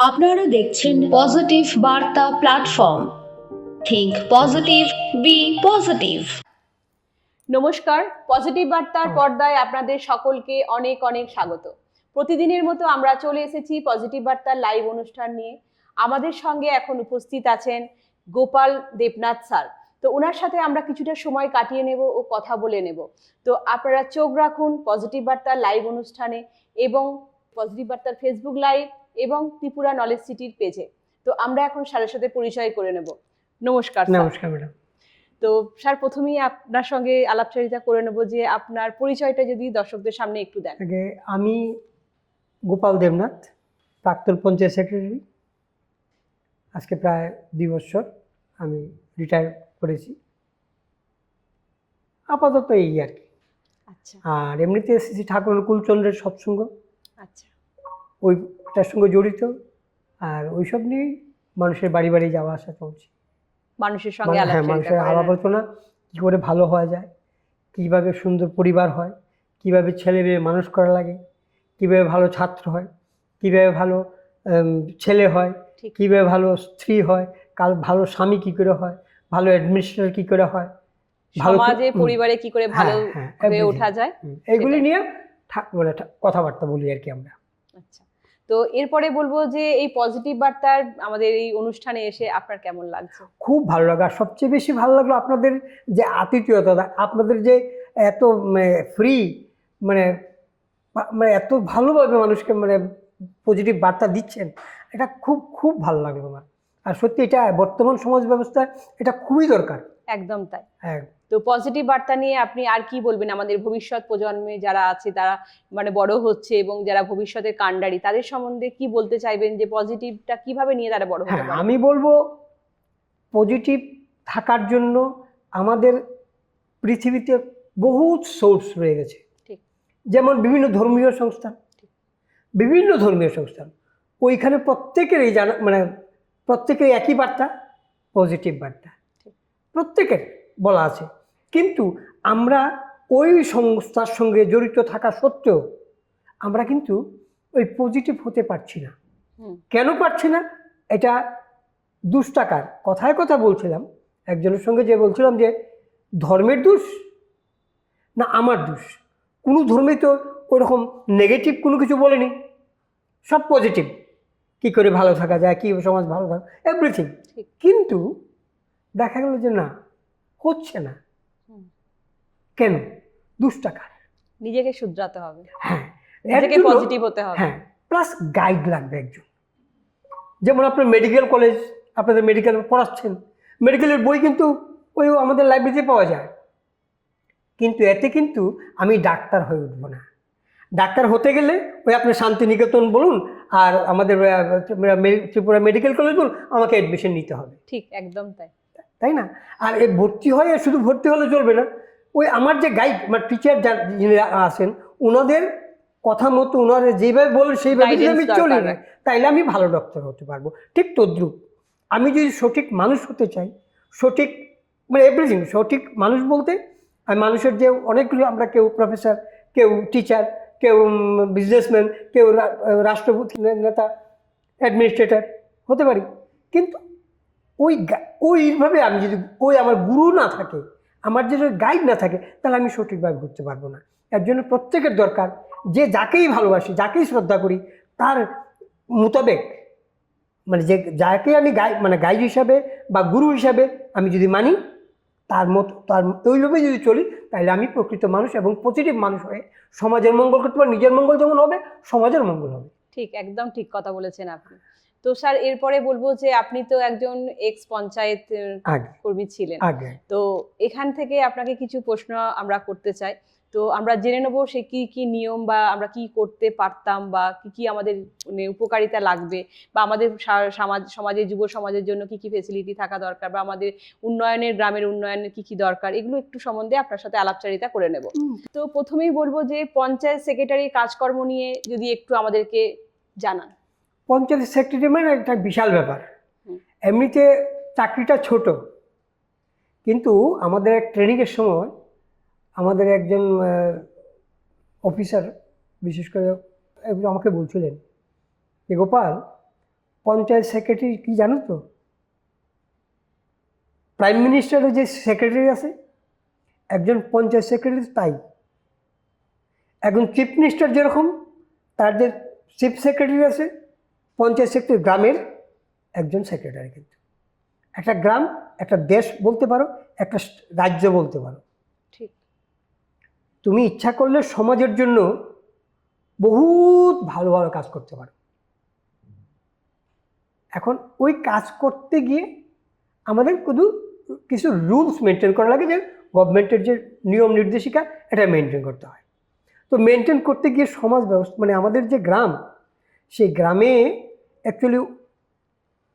আপনারা দেখছেন পজিটিভ বার্তা platform. Think positive, be positive. নমস্কার, পজিটিভ বার্তার পর্দায় আপনাদের সকলকে অনেক অনেক স্বাগত। প্রতিদিনের মতো আমরা চলে এসেছি পজিটিভ বার্তার লাইভ অনুষ্ঠান নিয়ে। আমাদের সঙ্গে এখন উপস্থিত আছেন গোপাল দেবনাথ স্যার। তো ওনার সাথে আমরা কিছুটা সময় কাটিয়ে নেব ও কথা বলে নেব। তো আপনারা চোখ রাখুন পজিটিভ বার্তার লাইভ অনুষ্ঠানে এবং পজিটিভ বার্তার ফেসবুক লাইভ এবং ত্রিপুরা নলেজ সিটির পেজে। তো আমরা এখন স্যারের সাথে পরিচয় করে নেব। নমস্কার। নমস্কার ম্যাডাম। তো স্যার, প্রথমেই আপনার সঙ্গে আলাপচারিতা করে নেব যে আপনার পরিচয়টা যদি দর্শকদের সামনে একটু দেন। আমি গোপাল দেবনাথ, প্রাক্তন পঞ্চায়েত সেক্রেটারি। আজকে প্রায় 2 বছর আমি রিটায়ার করেছি, আপাতত এই আর কি। আচ্ছা। আর এমনিতে শ্রী ঠাকুর কুলচন্দ্রের সৎসঙ্গ, আচ্ছা, ওইটার সঙ্গে জড়িত। আর ওইসব নিয়েই মানুষের বাড়ি বাড়ি যাওয়া আসা চলছে। মানুষের সঙ্গে মানুষের আলাপ আলোচনা কী করে ভালো হওয়া যায়, কীভাবে সুন্দর পরিবার হয়, কীভাবে ছেলে মেয়ে মানুষ করা লাগে, কীভাবে ভালো ছাত্র হয়, কীভাবে ভালো ছেলে হয়, কীভাবে ভালো স্ত্রী হয়, ভালো স্বামী কী করে হয়, ভালো অ্যাডমিনিস্ট্রেটর কী করে হয়, সমাজে পরিবারে কি করে ভালো হয়ে ওঠা যায়, এগুলি নিয়ে মানে কথাবার্তা বলি আর কি আমরা। আচ্ছা, তো এরপরে বলবো যে এই পজিটিভ বার্তার আমাদের এই অনুষ্ঠানে এসে আপনার কেমন লাগছে? খুব ভালো লাগলো। আর সবচেয়ে বেশি ভালো লাগলো আপনাদের যে আতিথেয়তা, আপনাদের যে এত ফ্রি, মানে এত ভালোভাবে মানুষকে পজিটিভ বার্তা দিচ্ছেন, এটা খুব খুব ভালো লাগলো আমার। আর সত্যি এটা বর্তমান সমাজ ব্যবস্থায় এটা খুবই দরকার। একদম তাই। হ্যাঁ। তো পজিটিভ বার্তা নিয়ে আপনি আর কি বলবেন? আমাদের ভবিষ্যৎ প্রজন্মে যারা আছে, তারা বড় হচ্ছে এবং যারা ভবিষ্যতের কাণ্ডারি, তাদের সম্বন্ধে কি বলতে চাইবেন যে পজিটিভটা কিভাবে নিয়ে তারা বড় হতে পারে? আমি বলবো পজিটিভ থাকার জন্য আমাদের পৃথিবীতে বহুত সোর্স রয়ে গেছে। যেমন বিভিন্ন ধর্মীয় সংস্থান, ওইখানে প্রত্যেকেরই প্রত্যেকের একই বার্তা, পজিটিভ বার্তা প্রত্যেকের বলা আছে। কিন্তু আমরা ওই সংস্থার সঙ্গে জড়িত থাকা সত্ত্বেও আমরা কিন্তু ওই পজিটিভ হতে পারছি না। কেন পারছি না? এটা দুষ্টাকার কথায় কথা বলছিলাম একজনের সঙ্গে, যে বলছিলাম যে ধর্মের দোষ না আমার দোষ। কোনো ধর্মে তো ওরকম নেগেটিভ কোনো কিছু বলেনি, সব পজিটিভ। কি করে ভালো থাকা যায়, কী সমাজ ভালো থাকে, এভরিথিং। কিন্তু দেখা গেল যে না, হচ্ছে না। কেন? দুষ্টাকার। নিজেকে শুধরাতে হবে। হ্যাঁ, নিজেকে পজিটিভ হতে হবে। হ্যাঁ, প্লাস গাইড লাগবে একজন। যেমন আপনার মেডিকেল কলেজ, আপনাদের মেডিকেল পড়াচ্ছেন, মেডিকেলের বই কিন্তু ওই আমাদের লাইব্রেরিতে পাওয়া যায়। কিন্তু এতে কিন্তু আমি ডাক্তার হয়ে উঠবো না। ডাক্তার হতে গেলে ওই আপনি শান্তিনিকেতন বলুন আর আমাদের ত্রিপুরা মেডিকেল কলেজ বলুন, আমাকে অ্যাডমিশন নিতে হবে। ঠিক, একদম তাই, তাই না? আর এই ভর্তি হয়ে শুধু ভর্তি হলে চলবে না। ওই আমার যে গাইড টিচার যিনি আছেন, ওনাদের কথা মতো ওনারা যেভাবে বলেন সেইভাবে যদি আমি চলি না, তাইলে আমি ভালো ডক্টর হতে পারবো। ঠিক তদ্রুপ আমি যদি সঠিক মানুষ হতে চাই, সঠিক এভরিথিং, সঠিক মানুষ বলতে আর মানুষের যে অনেকগুলো, আমরা কেউ প্রফেসর, কেউ টিচার, কেউ বিজনেসম্যান, কেউ রাষ্ট্রপতি নেতা, অ্যাডমিনিস্ট্রেটর হতে পারি। কিন্তু ওইভাবে আমি যদি আমার গুরু না থাকে, আমার যদি গাইড না থাকে, তাহলে আমি সঠিকভাবে ঘুরতে পারবো না। এর জন্য প্রত্যেকের দরকার যে যাকেই ভালোবাসি, যাকেই শ্রদ্ধা করি, তার মোতাবেক যে যাকে আমি গাইড হিসাবে বা গুরু হিসাবে আমি যদি মানি, তার ওইভাবে যদি চলি, তাহলে আমি প্রকৃত মানুষ এবং পজিটিভ মানুষ হয়ে সমাজের মঙ্গল করতে পারবো। নিজের মঙ্গল যেমন হবে, সমাজের মঙ্গল হবে। ঠিক, একদম ঠিক কথা বলেছেন আপনি। তো স্যার, এরপরে বলবো যে আপনি তো একজন এক্স পঞ্চায়েত কর্মী ছিলেন। তো এখান থেকে আপনাকে কিছু প্রশ্ন আমরা করতে চাই। তো আমরা জেনে নেবো সে কি কি নিয়ম, বা আমরা কি করতে পারতাম, বা কি কি আমাদের উপকারিতা লাগবে, বা আমাদের সমাজের যুব সমাজের জন্য কি কি ফেসিলিটি থাকা দরকার, বা আমাদের উন্নয়নের, গ্রামের উন্নয়নের কি কি দরকার, এগুলো একটু সম্বন্ধে আপনার সাথে আলাপচারিতা করে নেব। তো প্রথমেই বলবো যে পঞ্চায়েত সেক্রেটারি কাজকর্ম নিয়ে যদি একটু আমাদেরকে জানান। পঞ্চায়েত সেক্রেটারি একটা বিশাল ব্যাপার। এমনিতে চাকরিটা ছোট, কিন্তু আমাদের এক ট্রেনিংয়ের সময় আমাদের একজন অফিসার বিশেষ করে আমাকে বলছিলেন যে গোপাল, পঞ্চায়েত সেক্রেটারি কি জানো তো? প্রাইম মিনিস্টারের যে সেক্রেটারি আছে, একজন পঞ্চায়েত সেক্রেটারি তাই। একজন চিফ মিনিস্টার যেরকম, তার যে চিফ সেক্রেটারি আছে, পঞ্চায়েত সেক্রেটারি গ্রামের একজন সেক্রেটারি। কিন্তু একটা গ্রাম একটা দেশ বলতে পারো, একটা রাজ্য বলতে পারো। ঠিক। তুমি ইচ্ছা করলে সমাজের জন্য বহুত ভালো ভালো কাজ করতে পারো। এখন ওই কাজ করতে গিয়ে আমাদের শুধু কিছু রুলস মেনটেন করা লাগে, যে গভর্নমেন্টের যে নিয়ম নির্দেশিকা এটা মেনটেন করতে হয়। তো মেনটেন করতে গিয়ে সমাজ ব্যবস্থা মানে আমাদের যে গ্রাম, সেই গ্রামে অ্যাকচুয়ালি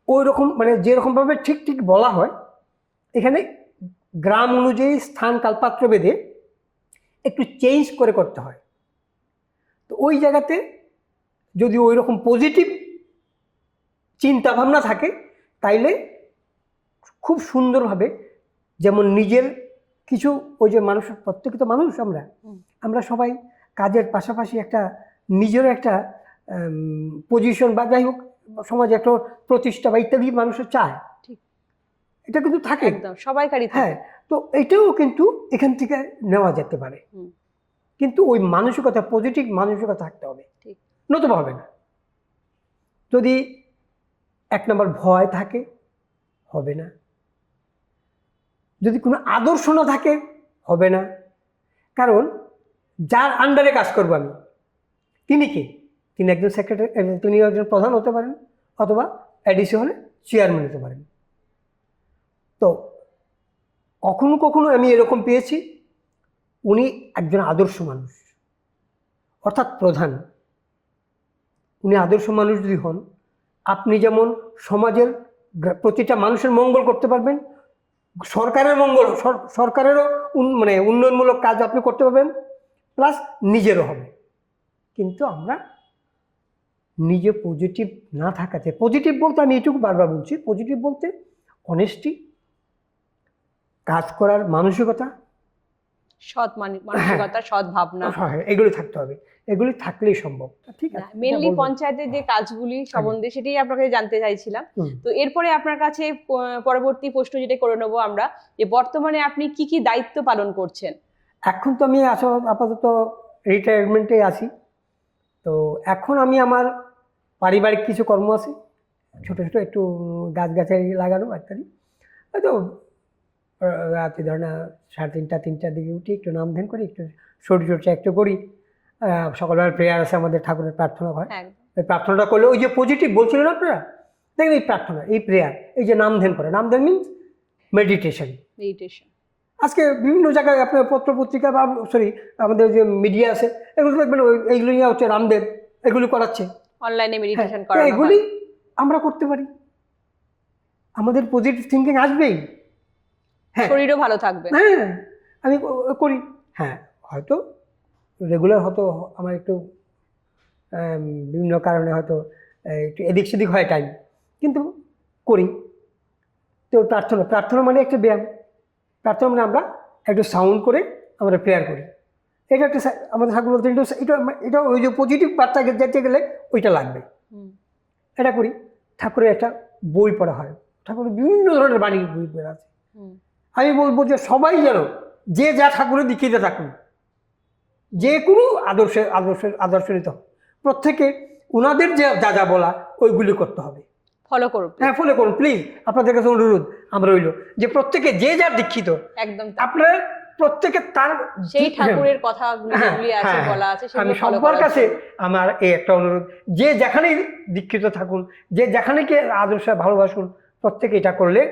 ওই রকম মানে যেরকমভাবে ঠিক ঠিক বলা হয়, এখানে গ্রাম অনুযায়ী স্থান কালপাত্র ভেদে একটু চেঞ্জ করে করতে হয়। তো ওই জায়গাতে যদি ওই রকম পজিটিভ চিন্তা ভাবনা থাকে, তাইলে খুব সুন্দরভাবে, যেমন নিজের কিছু ওই যে মানুষের প্রত্যেকে তো মানুষ, আমরা সবাই কাজের পাশাপাশি একটা নিজের একটা পজিশন বা যাই হোক সমাজে একটা প্রতিষ্ঠা বা ইত্যাদি মানুষের চায়। ঠিক। এটা কিন্তু থাকে একদম সবাইকারই থাকে। হ্যাঁ, তো এটাও কিন্তু এখান থেকে নেওয়া যেতে পারে, কিন্তু ওই মানসিকতা পজিটিভ মানসিকতা থাকতে হবে, ঠিক, নতুবা হবে না। যদি এক নম্বর ভয় থাকে, হবে না। যদি কোনো আদর্শ না থাকে, হবে না। কারণ যার আন্ডারে কাজ করবো আমি, তিনি কে? তিনি একজন সেক্রেটারি, তিনি একজন প্রধান হতে পারেন, অথবা এডিসি হলে চেয়ারম্যান হতে পারেন। তো কখনো কখনো আমি এরকম পেয়েছি, উনি একজন আদর্শ মানুষ, অর্থাৎ প্রধান। উনি আদর্শ মানুষ যদি হন, আপনি যেমন সমাজের প্রতিটা মানুষের মঙ্গল করতে পারবেন, সরকারের মঙ্গল, সরকারেরও মানে উন্নয়নমূলক কাজ আপনি করতে পারবেন, প্লাস নিজেরও হবে। কিন্তু আমরা নিজে পজিটিভ না থাকাতে, পজিটিভ বলতে আমি এটুকু বারবার বলছি, পজিটিভ বলতে অনেস্টি, কাজ করার মানসিকতা, সৎ মানসিকতা, সৎ ভাবনা, হ্যাঁ, এগুলি থাকতে হবে। এগুলি থাকলেই সম্ভব। ঠিক আছে, মেইনলি পঞ্চায়েতের যে কাজগুলি সম্বন্ধে সেটাই আপনাকে জানতে চাইছিলাম। তো এরপরে আপনার কাছে পরবর্তী প্রশ্ন যেটা করে নেবো আমরা, যে বর্তমানে আপনি কি কি দায়িত্ব পালন করছেন? এখন তো আমি আপাতত রিটায়ারমেন্টে আছি। তো এখন আমি আমার পারিবারিক কিছু কর্ম আছে, ছোটো ছোটো একটু গাছগাছালি লাগানো ইত্যাদি। হয়তো রাতে ধর না 3:30-3টার দিকে উঠি, একটু নাম ধ্যান করি, একটু শরীরচর্চা একটু করি। সকালবেলার প্রেয়ার আছে, আমাদের ঠাকুরের প্রার্থনা হয়। ওই প্রার্থনাটা করলে ওই যে পজিটিভ বলছিলেন আপনারা, দেখেন এই প্রার্থনা, এই প্রেয়ার, এই যে নাম ধ্যান করে, নাম ধ্যান মিনস মেডিটেশন। আজকে বিভিন্ন জায়গায় আপনার পত্র পত্রিকা বা আমাদের যে মিডিয়া আছে, এগুলো দেখবেন এইগুলো নিয়ে হচ্ছে রামদেব এগুলি করাচ্ছে, অনলাইনে মেডিটেশন করা। এগুলি আমরা করতে পারি, আমাদের পজিটিভ থিঙ্কিং আসবেই। হ্যাঁ, শরীরও ভালো থাকবে। হ্যাঁ, আমি করি। হ্যাঁ, হয়তো রেগুলার হয়তো আমার একটু বিভিন্ন কারণে হয়তো একটু এদিক সেদিক হয় টাইম, কিন্তু করি। তো প্রার্থনা মানে একটা ব্যায়াম। প্রার্থনা মানে আমরা একটু সাউন্ড করে আমরা প্রেয়ার করি। এটা একটা আমাদের ঠাকুর বলতে এটা ওই যে পজিটিভ বার্তা যেতে গেলে ওইটা লাগবে, এটা করি। ঠাকুরের একটা বই পড়া হয়, ঠাকুরের বিভিন্ন ধরনের বাণী বই পড়া আছে। আমি বলবো যে সবাই যেন যে যা ঠাকুরের দীক্ষিতে থাকুন, যে কোনো আদর্শ নিতে হবে, প্রত্যেকে ওনাদের যে যা যা বলা ওইগুলি করতে হবে, ফলো করুন। হ্যাঁ, ফলো করুন প্লিজ, আপনাদের কাছে অনুরোধ আমরা রইল যে প্রত্যেকে যে যার দীক্ষিত, একদম আপনারা প্রত্যেকে তার সেই ঠাকুরের কথাগুলি আছে বলা আছে, আমি সবার কাছে আমার এই একটা অনুরোধ, যে যেখানেই দীক্ষিত থাকুন, যে যেখানেকে আদর্শ ভালোবাসুন, প্রত্যেকে এটা করলে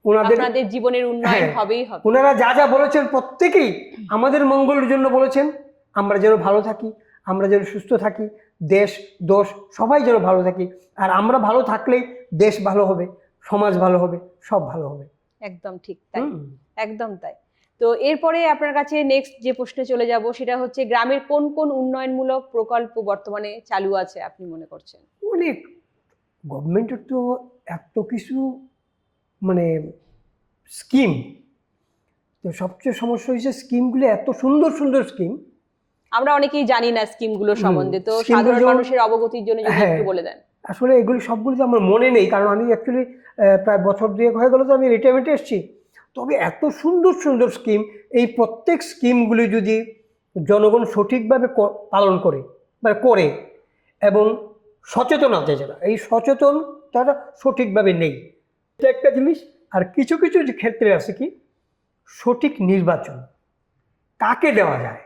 ওনাদের জীবনের উন্নয়ন হবেই হবে। ওনারা যা যা বলেছেন প্রত্যেকেই আমাদের মঙ্গলের জন্য বলেছেন, আমরা যেন ভালো থাকি, আমরা যেন সুস্থ থাকি, দেশ দোষ সবাই যেন ভালো থাকি। আর আমরা ভালো থাকলেই দেশ ভালো হবে, সমাজ ভালো হবে, সব ভালো হবে। একদম ঠিক তাই, একদম তাই। তো এরপরে আপনার কাছে নেক্সট যে প্রশ্নে চলে যাব, সেটা হচ্ছে গ্রামের কোন কোন উন্নয়নমূলক প্রকল্প বর্তমানে চালু আছে আপনি মনে করছেন? অনেক, গভর্নমেন্টের তো এত কিছু মানে স্কিম, তো সবচেয়ে সমস্যা হয়েছে স্কিমগুলো এত সুন্দর সুন্দর স্কিম, আমরা অনেকেই জানি না স্কিমগুলো সম্বন্ধে। তো সাধারণ মানুষের অবগতির জন্য যদি একটু বলে দেন। আসলে এগুলি সবগুলি তো আমার মনে নেই, কারণ আমি অ্যাকচুয়ালি প্রায় বছর 2 হয়ে গেল তো আমি রিটায়ারমেন্টে এসেছি। তবে এত সুন্দর সুন্দর স্কিম, এই প্রত্যেক স্কিমগুলি যদি জনগণ সঠিকভাবে পালন করে মানে করে এবং সচেতন আছে যারা, এই সচেতন তারা সঠিকভাবে নেই, এটা একটা জিনিস। আর কিছু কিছু ক্ষেত্রে আছে কি সঠিক নির্বাচন কাকে দেওয়া যায়,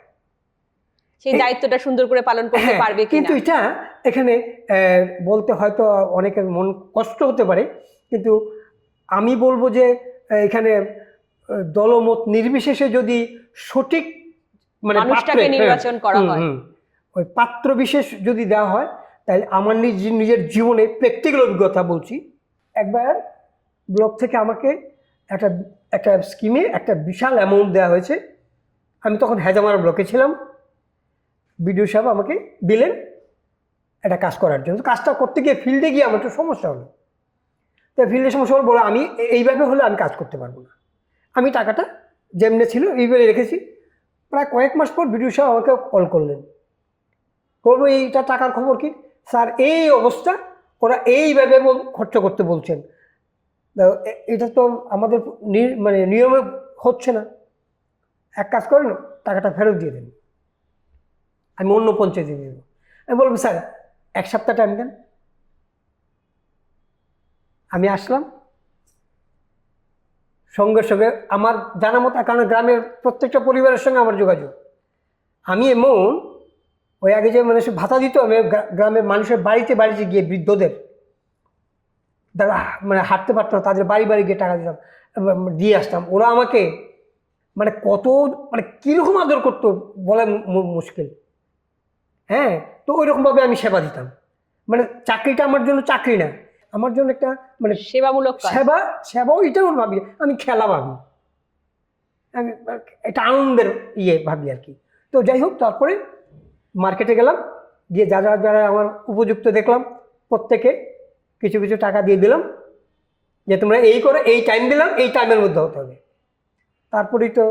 সেই দায়িত্বটা সুন্দর করে পালন করতে পারবে কিন্তু কিনা। এটা এখানে বলতে হয়তো অনেকের মন কষ্ট হতে পারে, কিন্তু আমি বলবো যে এখানে দলমত নির্বিশেষে যদি সঠিক মানে মানুষটাকে নির্বাচন করা হয়, ওই পাত্র বিশেষ যদি দেওয়া হয়, তাহলে আমার নিজের জীবনে প্র্যাকটিক্যাল অভিজ্ঞতা বলছি। একবার ব্লক থেকে আমাকে একটা একটা স্কিমে একটা বিশাল অ্যামাউন্ট দেওয়া হয়েছে। আমি তখন হেজামারা ব্লকে ছিলাম। বিডিও সাহেব আমাকে দিলেন একটা কাজ করার জন্য। কাজটা করতে গিয়ে ফিল্ডে গিয়ে আমার একটু সমস্যা হলো। তো ফিল্ডের সমস্যা হলো, বলে আমি এইভাবে হলে আমি কাজ করতে পারবো না। আমি টাকাটা যেমনি ছিল এইভাবে রেখেছি। প্রায় কয়েক মাস পর বিডিও সাহেব আমাকে কল করলেন, বলবো এইটা টাকার খবর কি স্যার, এই অবস্থা, ওরা এইভাবে খরচ করতে বলছেন, এটা তো আমাদের মানে নিয়মে হচ্ছে না। এক কাজ করেন, টাকাটা ফেরত দিয়ে দেন, আমি অন্য পঞ্চায়েতে দিয়ে দেবো। আমি বলবো স্যার 1 সপ্তাহ টাইম দেন। আমি আসলাম, সঙ্গে সঙ্গে আমার জানা মতো, কারণ গ্রামের প্রত্যেকটা পরিবারের সঙ্গে আমার যোগাযোগ। আমি এমন ওই আগে যে মানুষ ভাতা দিত, আমি গ্রামের মানুষের বাড়িতে বাড়িতে গিয়ে বৃদ্ধদের যারা মানে হাঁটতে পারতো না, তাদের বাড়ি বাড়ি গিয়ে টাকা দিতাম, দিয়ে আসতাম। ওরা আমাকে মানে কত মানে কীরকম আদর করতো বলা মুশকিল। হ্যাঁ, তো ওইরকমভাবে আমি সেবা দিতাম। মানে চাকরিটা আমার জন্য চাকরি না, আমার জন্য একটা মানে সেবামূলক সেবাও এটাও ভাবি, আমি খেলা ভাবি, আমি একটা আনন্দের ভাবি আর কি। তো যাই হোক, তারপরে মার্কেটে গেলাম, গিয়ে যারা যারা আমার উপযুক্ত দেখলাম প্রত্যেকে কিছু কিছু টাকা দিয়ে দিলাম, যে তোমরা এই করে, এই টাইম দিলাম, এই টাইমের মধ্যে হতে হবে। তারপরেই তো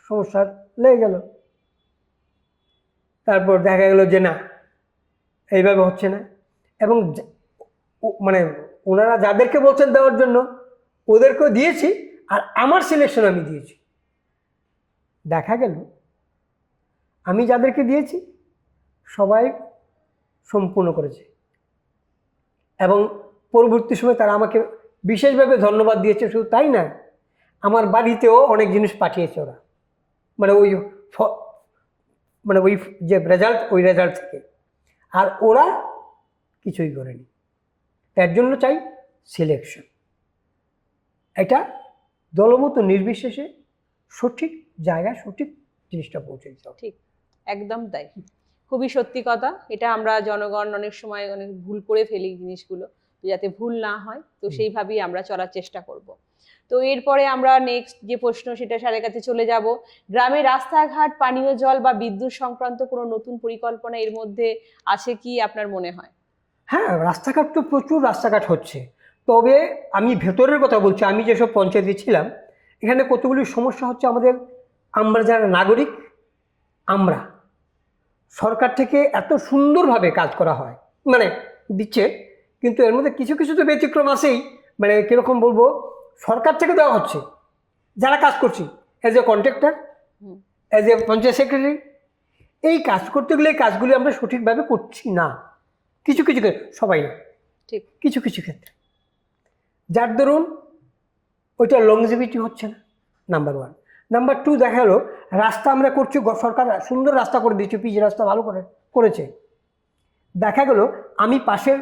সমস্যা লেগে গেল। তারপর দেখা গেল যে না, এইভাবে হচ্ছে না। এবং মানে ওনারা যাদেরকে বলছেন দেওয়ার জন্য ওদেরকেও দিয়েছি, আর আমার সিলেকশন আমি দিয়েছি। দেখা গেল আমি যাদেরকে দিয়েছি সবাই সম্পূর্ণ করেছে, এবং পরবর্তী সময় তারা আমাকে বিশেষভাবে ধন্যবাদ দিয়েছে। শুধু তাই না, আমার বাড়িতেও অনেক জিনিস পাঠিয়েছে ওরা, মানে ওই যে রেজাল্ট, ওই রেজাল্ট থেকে। আর ওরা কিছুই করেনি। এর জন্য চাই সিলেকশন, এটা দলমত নির্বিশেষে সঠিক জায়গায় সঠিক জিনিসটা পৌঁছে দিতে হবে। ঠিক, একদম তাই, খুবই সত্যি কথা। এটা আমরা জনগণ অনেক সময় অনেক ভুল করে ফেলি জিনিসগুলো, তো যাতে ভুল না হয় তো সেইভাবেই আমরা চলার চেষ্টা করব। তো এরপরে আমরা নেক্সট যে প্রশ্ন সেটা স্যারের কাছে চলে যাব। গ্রামে রাস্তাঘাট, পানীয় জল বা বিদ্যুৎ সংক্রান্ত কোনো নতুন পরিকল্পনা এর মধ্যে আছে কি আপনার মনে হয়? হ্যাঁ, রাস্তাঘাট তো প্রচুর রাস্তাঘাট হচ্ছে, তবে আমি ভেতরের কথা বলছি। আমি যেসব পঞ্চায়েতে ছিলাম এখানে কতগুলি সমস্যা হচ্ছে। আমরা যারা নাগরিক, আমরা সরকার থেকে এত সুন্দরভাবে কাজ করা হয় মানে দিচ্ছে, কিন্তু এর মধ্যে কিছু কিছু তো ব্যতিক্রম আছেই। মানে কীরকম বলবো, সরকার থেকে দেওয়া হচ্ছে, যারা কাজ করছি as a contractor, as a panchayat secretary, এই কাজ করতে গেলে এই কাজগুলি আমরা সঠিকভাবে করছি না। কিছু কিছু ক্ষেত্রে, সবাই না, ঠিক, কিছু কিছু ক্ষেত্রে, যার দরুন ওইটা লংজিভিটি হচ্ছে না, নাম্বার 1। নাম্বার 2, দেখা গেলো রাস্তা আমরা করছি, সরকার সুন্দর রাস্তা করে দিচ্ছে, পিচ রাস্তা ভালো করেছে। দেখা গেল আমি পাশের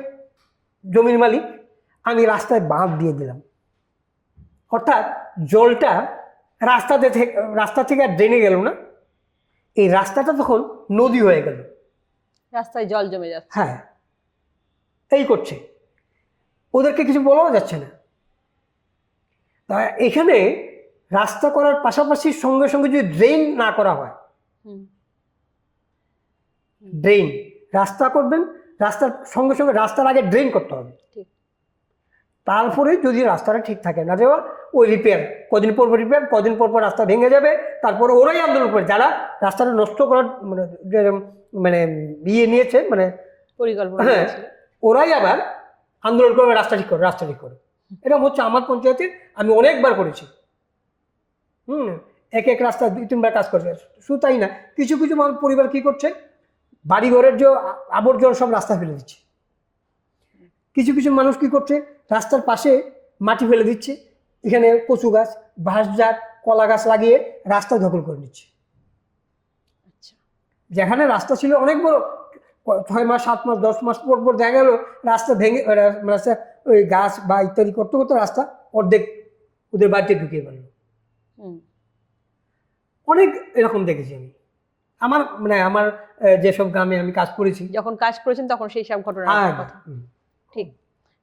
জমির মালিক, আমি রাস্তায় বাঁধ দিয়ে দিলাম, অর্থাৎ জলটা রাস্তা থেকে আর ড্রেনে গেল না, এই রাস্তাটা তখন নদী হয়ে গেল, রাস্তায় জল জমে যাচ্ছে। হ্যাঁ, এই করছে, ওদেরকে কিছু বলাও যাচ্ছে না। তা এখানে রাস্তা করার পাশাপাশি সঙ্গে সঙ্গে যদি ড্রেন না করা হয়, ড্রেন রাস্তা করবেন, রাস্তার সঙ্গে সঙ্গে রাস্তার আগে ড্রেন করতে হবে, তারপরে যদি রাস্তাটা ঠিক থাকে না, দেওয়া ওই রিপেয়ার, কদিন পর রিপেয়ার, কদিন পর রাস্তা ভেঙে যাবে, তারপরে ওরাই আন্দোলন করে, যারা রাস্তাটা নষ্ট করার মানে নিয়েছে মানে পরিকল্পনা, হ্যাঁ, ওরাই আবার আন্দোলন করে রাস্তা ঠিক করে। এটা হচ্ছে আমার পঞ্চায়েতে আমি অনেকবার করেছি। এক এক রাস্তা 2-3 বার কাজ করছে। শুধু তাই না, কিছু কিছু মানুষ পরিবার কি করছে, বাড়ি ঘরের যে আবর্জনা সব রাস্তা ফেলে দিচ্ছে। কিছু কিছু মানুষ কি করছে, রাস্তার পাশে মাটি ফেলে দিচ্ছে, এখানে কচু গাছ, বাঁশ জাত, কলা গাছ লাগিয়ে রাস্তা দখল করে নিচ্ছে। যেখানে রাস্তা ছিল অনেক বড়, 6 মাস 7 মাস 10 মাস পর দেখা গেল রাস্তা ভেঙে, রাস্তা ওই গাছ বা ইত্যাদি করতে করতে রাস্তা অর্ধেক ওদের বাড়িতে ঢুকিয়ে ফেলল। অনেক এরকম দেখেছি আমি। আমার যেসব গ্রামে আমি কাজ করেছি, যখন কাজ করেছেন তখন সেই সব ঘটনার কথা। ঠিক।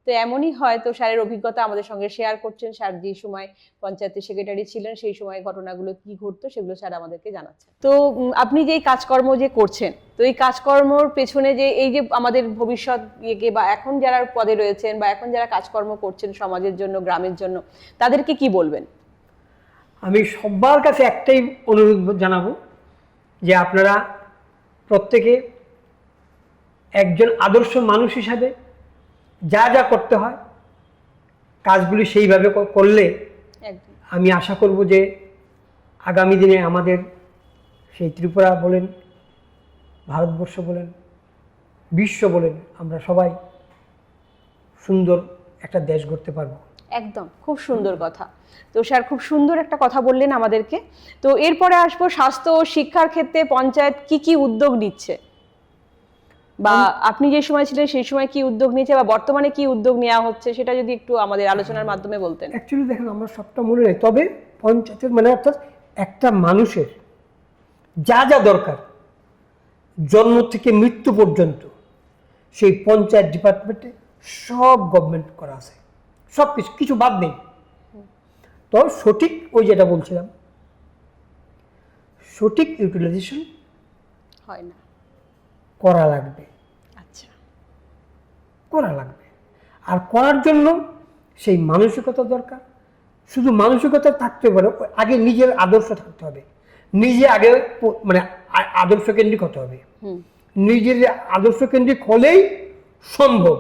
তো এমনই হয়। তো স্যারের অভিজ্ঞতা আমাদের সঙ্গে শেয়ার করছেন। স্যার যে সময় পঞ্চায়েতের সেক্রেটারি ছিলেন সেই সময় ঘটনাগুলো কি ঘটতো সেগুলো স্যার আমাদেরকে জানাচ্ছেন। তো আপনি যে কাজকর্ম যে করছেন, তো এই কাজকর্মর পেছনে যে এই যে আমাদের ভবিষ্যৎ ইয়েকে বা এখন যারা পদে রয়েছেন বা এখন যারা কাজকর্ম করছেন সমাজের জন্য, গ্রামের জন্য, তাদেরকে কি বলবেন? আমি সবার কাছে একটাই অনুরোধ জানাবো যে আপনারা প্রত্যেকে একজন আদর্শ মানুষ হিসাবে যা যা করতে হয় কাজগুলি সেইভাবে করলে আমি আশা করব যে আগামী দিনে আমাদের সেই ত্রিপুরা বলেন, ভারতবর্ষ বলেন, বিশ্ব বলেন, আমরা সবাই সুন্দর একটা দেশ গড়তে পারবো। একদম, খুব সুন্দর কথা। তো স্যার খুব সুন্দর একটা কথা বললেন আমাদেরকে। তো এরপরে আসবো স্বাস্থ্য ও শিক্ষার ক্ষেত্রে পঞ্চায়েত কি কি উদ্যোগ নিচ্ছে, বা আপনি যে সময় ছিলেন সেই সময় কি উদ্যোগ নিয়েছে বা বর্তমানে কি উদ্যোগ নেওয়া হচ্ছে সেটা যদি একটু আমাদের আলোচনার মাধ্যমে বলতেন। অ্যাকচুয়ালি দেখেন, আমার সবটা মনে নেই, তবে পঞ্চায়েতের মানে অর্থাৎ একটা মানুষের যা যা দরকার জন্ম থেকে মৃত্যু পর্যন্ত সেই পঞ্চায়েত ডিপার্টমেন্টে সব গভর্নমেন্ট করা আছে, সব কিছু বাদ নেই। তো সঠিক ওই যেটা বলছিলাম, সঠিক ইউটিলাইজেশন হয় না, করা লাগবে। আচ্ছা, করা লাগবে। আর করার জন্য সেই মানসিকতা দরকার। শুধু মানসিকতা থাকতে পারে, আগে নিজের আদর্শ থাকতে হবে, নিজে আগে মানে আদর্শ কেন্দ্রিক হতে হবে। নিজের আদর্শ কেন্দ্রিক হলেই সম্ভব,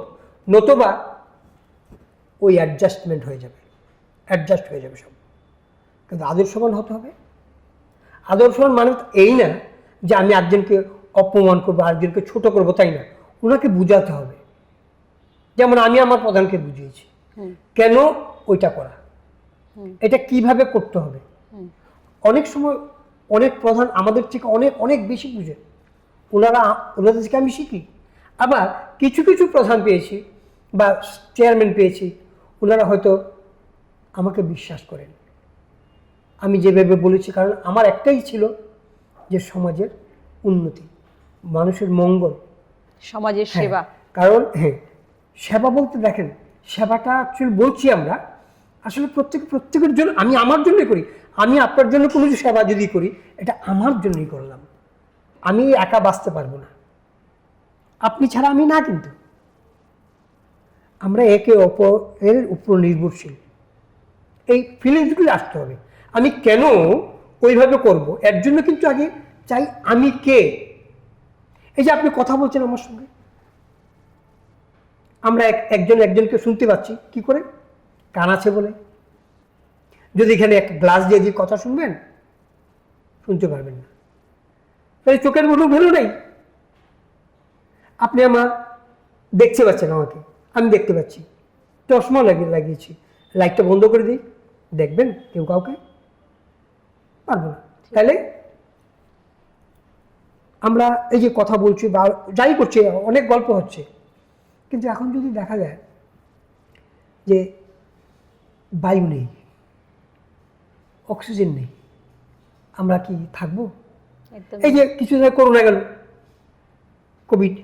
নতুবা ওই অ্যাডজাস্ট হয়ে যাবে সব। কিন্তু আদর্শবান হতে হবে। আদর্শবান মানে এই না যে আমি একজনকে অপমান করবো, আরেকজনকে ছোট করবো, তাই না। ওনাকে বুঝাতে হবে। যেমন আমি আমার প্রধানকে বুঝিয়েছি কেন ওইটা করা, এটা কিভাবে করতে হবে। অনেক সময় অনেক প্রধান আমাদের থেকে অনেক অনেক বেশি বুঝে, ওনাদের থেকে আমি শিখি। আবার কিছু কিছু প্রধান পেয়েছি বা চেয়ারম্যান পেয়েছি, ওনারা হয়তো আমাকে বিশ্বাস করেন আমি যেভাবে বলেছি, কারণ আমার একটাই ছিল যে সমাজের উন্নতি, মানুষের মঙ্গল, সমাজের সেবা। কারণ সেবা বলতে দেখেন, সেবাটা অ্যাকচুয়ালি বলছি আমরা আসলে প্রত্যেকের জন্য, আমি আমার জন্যই করি। আমি আপনার জন্য কোনো সেবা যদি করি, এটা আমার জন্যই করলাম। আমি একা বাঁচতে পারবো না, আপনি ছাড়া আমি না। কিন্তু আমরা একে অপরের উপর নির্ভরশীল, এই ফিলিংসগুলি আসতে হবে। আমি কেন ওইভাবে করব, এর জন্য কিন্তু আগে চাই আমি কে। এই যে আপনি কথা বলছেন আমার সঙ্গে, আমরা একজনকে শুনতে পাচ্ছি কি করে, কান আছে বলে। যদি এখানে একটা গ্লাস দিয়ে দিয়ে কথা শুনবেন, শুনতে পারবেন না, তাই চোখের মতো ভ্যালু নেই। আপনি আমার দেখতে পাচ্ছেন, আমাকে আমি দেখতে পাচ্ছি, চশমা লাগিয়েছি, লাইটটা বন্ধ করে দিই, দেখবেন কেউ কাউকে? পারবো না। তাহলে আমরা এই যে কথা বলছি বা যাই করছি, অনেক গল্প হচ্ছে, কিন্তু এখন যদি দেখা যায় যে বায়ু নেই, অক্সিজেন নেই, আমরা কি থাকবো? এই যে কিছুদিন করোনা গেল, কোভিড,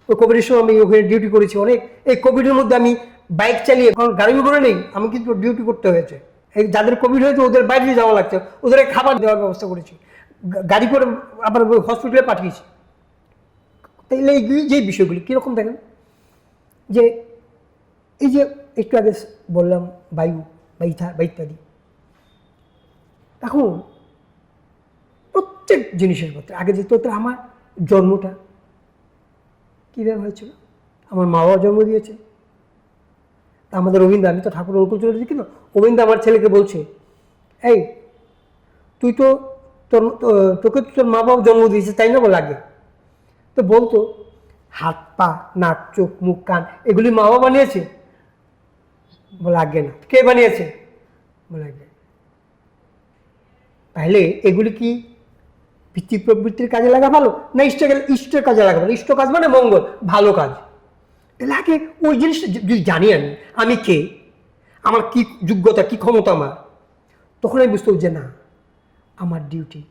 ওই কোভিডের সময় আমি ওখানে ডিউটি করেছি অনেক। এই কোভিডের মধ্যে আমি বাইক চালিয়ে, কারণ গাড়ি করে নেই, আমি কিন্তু ডিউটি করতে হয়েছে। এই যাদের কোভিড হয়েছে ওদের বাইরে যাওয়া লাগছে, ওদের খাবার দেওয়ার ব্যবস্থা করেছি, গাড়ি করে আবার হসপিটালে পাঠিয়েছি। তাইলে এই যে বিষয়গুলি কীরকম দেখেন, যে এই যে একটু আগে বললাম বায়ু বা ইত্যাদি, এখন প্রত্যেক জিনিসের ক্ষেত্রে আগে যেতে হতো আমার জন্মটা কীভাবে হয়েছিল, আমার মা বাবা জন্ম দিয়েছে। তা আমাদের রবীন্দ্র, আমি তো ঠাকুর অনুকূল চলে দেখি না, রবীন্দ্র আমার ছেলেকে বলছে, এই তুই তো তোকে তো তোর মা বাবা জন্ম দিয়েছে তাই না, বলে আগে তো বলতো হাত পা নাক চোখ মুখ কান এগুলি মা বাবা বানিয়েছে, বলে আগে না। কে বানিয়েছে? বলে আগে। তাহলে এগুলি কি পিতৃ প্রবৃত্তির কাজে লাগা ভালো, না ইষ্টের কাজে লাগা ভালো? ইষ্ট কাজ মানে মঙ্গল, ভালো কাজ। তাহলে আগে ওই জিনিসটা যদি জানি আমি কে, আমার কি যোগ্যতা, কি ক্ষমতা আমার, তখন আমি বুঝতে যে না, আমার ডিউটি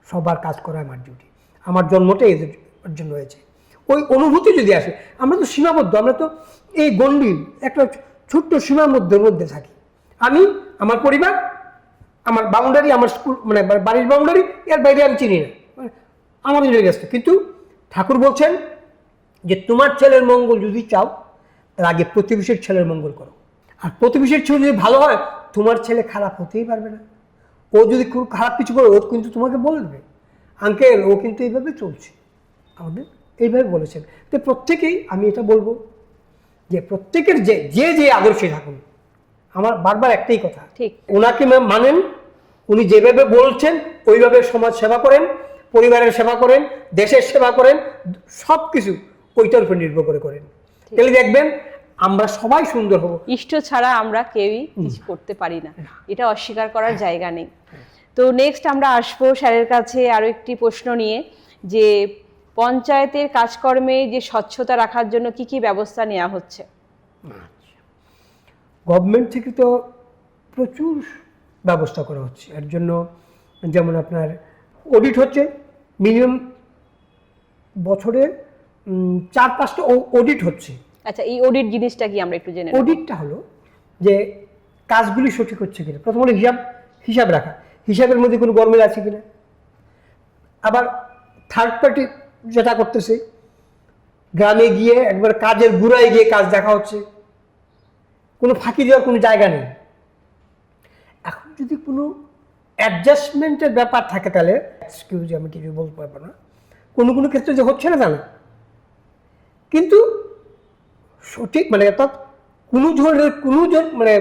সবার কাজ করা আমার ডিউটি, আমার জন্মটাই এদের জন্য হয়েছে। ওই অনুভূতি যদি আসে, আমরা তো সীমাবদ্ধ, আমরা তো এই গণ্ডির একটা ছোট্ট সীমার মধ্যে থাকি। আমি, আমার পরিবার, আমার বাউন্ডারি, আমার স্কুল মানে বাড়ির বাউন্ডারি, এর বাইরে আমি চিনি না, আমার জন্য ব্যস্ত। কিন্তু ঠাকুর বলছেন যে তোমার ছেলের মঙ্গল যদি চাও, তার আগে প্রতিবেশীর ছেলের মঙ্গল করো। আর প্রতিবেশীর ছেলে যদি ভালো হয়, তোমার ছেলে খারাপ হতেই পারবে না। ও যদি খুব খারাপ কিছু করে, ও কিন্তু তোমাকে বলে দেবে, আঙ্কেল ও কিন্তু এইভাবে চলছে, আমাদের এইভাবে বলেছেন। তো প্রত্যেকেই, আমি এটা বলবো যে প্রত্যেকের যে আদর্শে থাকুন, আমার বারবার একটাই কথা, ঠিক ওনাকে মানেন, উনি যেভাবে বলছেন ওইভাবে সমাজ সেবা করেন, পরিবারের সেবা করেন, দেশের সেবা করেন, সব কিছু ওইটার উপর নির্ভর করেন। তাহলে দেখবেন আমরা সবাই সুন্দর হব। ইষ্ট ছাড়া আমরা কেউই কিছু করতে পারি না, এটা অস্বীকার করার জায়গা নেই। তো নেক্সট আমরা আসবো স্যারের কাছে আরো একটি প্রশ্ন নিয়ে, যে পঞ্চায়েতের কাজকর্মে যে স্বচ্ছতা রাখার জন্য কি কি ব্যবস্থা নেওয়া হচ্ছে? গভর্নমেন্ট থেকে তো প্রচুর ব্যবস্থা করা হচ্ছে এর জন্য। যেমন আপনার অডিট হচ্ছে, মিনিমাম বছরে 4-5টা অডিট হচ্ছে। আচ্ছা, এই অডিট জিনিসটা কি আমরা একটু জেনে নেব? অডিটটা হলো যে কাজগুলি সঠিক হচ্ছে কিনা, প্রথম হলো হিসাব রাখা, হিসাবের মধ্যে কোনো গরমিল আছে কিনা। আবার থার্ড পার্টি যেটা করতেছে, গ্রামে গিয়ে একবার কাজের গুড়ায় গিয়ে কাজ দেখা হচ্ছে, কোনো ফাঁকি দেওয়ার কোনো জায়গা নেই। এখন যদি কোনো অ্যাডজাস্টমেন্টের ব্যাপার থাকে, তাহলে এক্সকিউজ, আমি কিছু বলতে পারবো না, কোনো ক্ষেত্রে যে হচ্ছে না জানা, কিন্তু সঠিক মানে অর্থাৎ কোনো মানে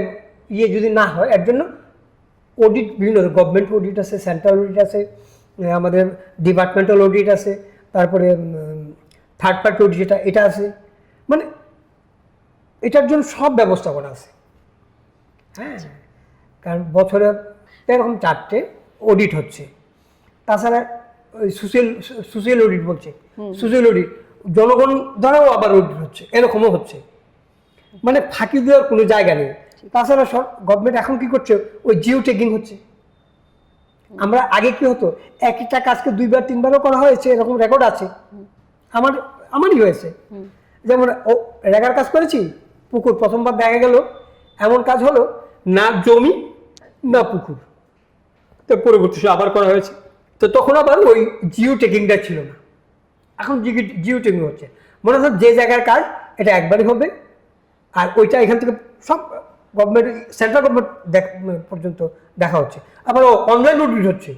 যদি না হয়, এর জন্য অডিট বিভিন্ন গভর্নমেন্ট অডিট আছে, সেন্ট্রাল অডিট আছে, আমাদের ডিপার্টমেন্টাল অডিট আছে, তারপরে থার্ড পার্টি অডিট এটা আছে, মানে এটার জন্য সব ব্যবস্থা করা আছে। হ্যাঁ, কারণ বছরে এরকম 4টে অডিট হচ্ছে। তাছাড়া ওই সোশ্যাল অডিট বলছে, সোশ্যাল অডিট জনগণ দ্বারাও আবার অডিট হচ্ছে, এরকমও হচ্ছে, মানে ফাঁকি দেওয়ার কোনো জায়গা নেই। তাছাড়া সব গভর্নমেন্ট এখন কি করছে, ওই জিও টেকিং হচ্ছে। আমরা আগে কি হতো, একটা কাজকে 2-3বারও করা হয়েছে, এরকম রেকর্ড আছে, আমারই হয়েছে। যেমন রেগার কাজ করেছি, পুকুর প্রথমবার দেখা গেল এমন কাজ হলো, না জমি না পুকুর, তো পরবর্তী আবার করা হয়েছে। তো তখন আবার ওই জিও টেকিংটা ছিল না, এখন জিও টেকিং হচ্ছে। মনে হচ্ছে যে জায়গার কাজ এটা একবারই হবে, আর ওইটা এখান থেকে সব গভর্নমেন্ট, সেন্ট্রাল গভর্নমেন্ট পর্যন্ত দেখা হচ্ছে। আবার অনলাইন অডিট হচ্ছে,